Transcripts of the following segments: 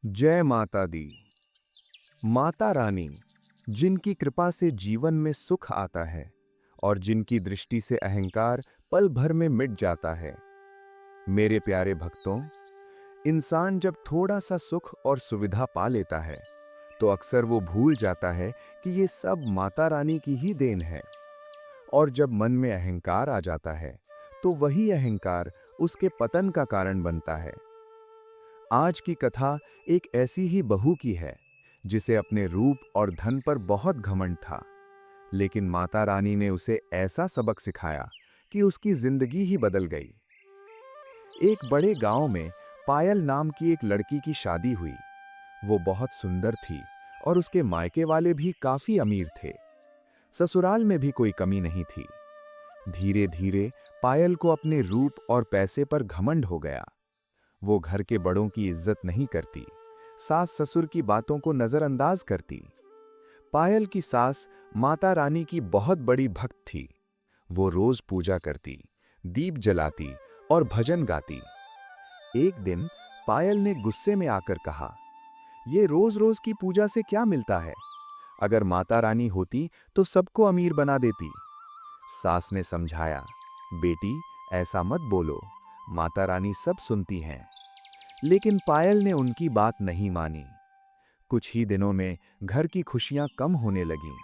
जय माता दी। माता रानी, जिनकी कृपा से जीवन में सुख आता है और जिनकी दृष्टि से अहंकार पल भर में मिट जाता है। मेरे प्यारे भक्तों, इंसान जब थोड़ा सा सुख और सुविधा पा लेता है तो अक्सर वो भूल जाता है कि ये सब माता रानी की ही देन है। और जब मन में अहंकार आ जाता है तो वही अहंकार उसके पतन का कारण बनता है। आज की कथा एक ऐसी ही बहू की है जिसे अपने रूप और धन पर बहुत घमंड था, लेकिन माता रानी ने उसे ऐसा सबक सिखाया कि उसकी जिंदगी ही बदल गई। एक बड़े गांव में पायल नाम की एक लड़की की शादी हुई। वो बहुत सुंदर थी और उसके मायके वाले भी काफी अमीर थे। ससुराल में भी कोई कमी नहीं थी। धीरे धीरे पायल को अपने रूप और पैसे पर घमंड हो गया। वो घर के बड़ों की इज्जत नहीं करती, सास ससुर की बातों को नजरअंदाज करती। पायल की सास माता रानी की बहुत बड़ी भक्त थी। वो रोज पूजा करती, दीप जलाती और भजन गाती। एक दिन पायल ने गुस्से में आकर कहा, ये रोज रोज की पूजा से क्या मिलता है? अगर माता रानी होती तो सबको अमीर बना देती। सास ने समझाया, बेटी ऐसा मत बोलो, माता रानी सब सुनती हैं। लेकिन पायल ने उनकी बात नहीं मानी। कुछ ही दिनों में घर की खुशियां कम होने लगीं।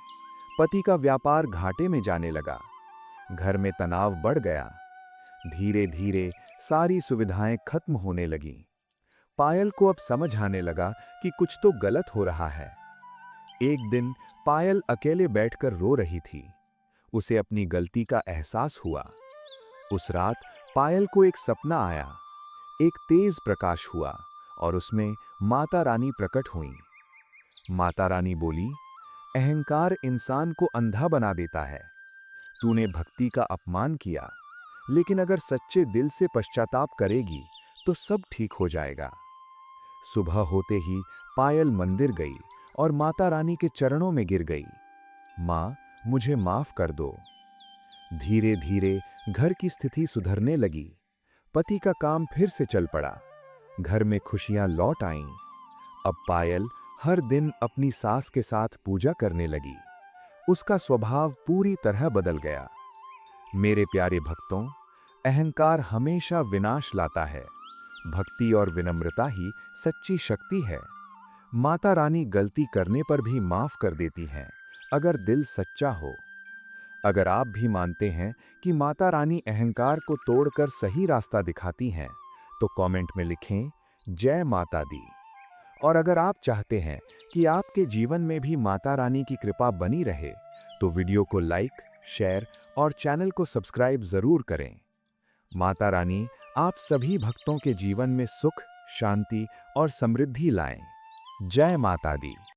पति का व्यापार घाटे में जाने लगा। घर में तनाव बढ़ गया। धीरे धीरे सारी सुविधाएं खत्म होने लगीं। पायल को अब समझ आने लगा कि कुछ तो गलत हो रहा है। एक दिन पायल अकेले बैठकर रो रही थी। उसे अपनी गलती का एहसास हुआ। उस रात पायल को एक सपना आया। एक तेज प्रकाश हुआ और उसमें माता रानी प्रकट हुईं। माता रानी बोली, अहंकार इंसान को अंधा बना देता है। तूने भक्ति का अपमान किया, लेकिन अगर सच्चे दिल से पश्चाताप करेगी तो सब ठीक हो जाएगा। सुबह होते ही पायल मंदिर गई और माता रानी के चरणों में गिर गई। माँ, मुझे माफ कर दो। धीरे धीरे घर की स्थिति सुधरने लगी। पति का काम फिर से चल पड़ा। घर में खुशियां लौट आईं। अब पायल हर दिन अपनी सास के साथ पूजा करने लगी। उसका स्वभाव पूरी तरह बदल गया। मेरे प्यारे भक्तों, अहंकार हमेशा विनाश लाता है। भक्ति और विनम्रता ही सच्ची शक्ति है। माता रानी गलती करने पर भी माफ कर देती हैं, अगर दिल सच्चा हो। अगर आप भी मानते हैं कि माता रानी अहंकार को तोड़कर सही रास्ता दिखाती हैं, तो कमेंट में लिखें, जय माता दी। और अगर आप चाहते हैं कि आपके जीवन में भी माता रानी की कृपा बनी रहे, तो वीडियो को लाइक, शेयर और चैनल को सब्सक्राइब जरूर करें। माता रानी आप सभी भक्तों के जीवन में सुख, शांति और समृद्धि लाएं। जय माता दी।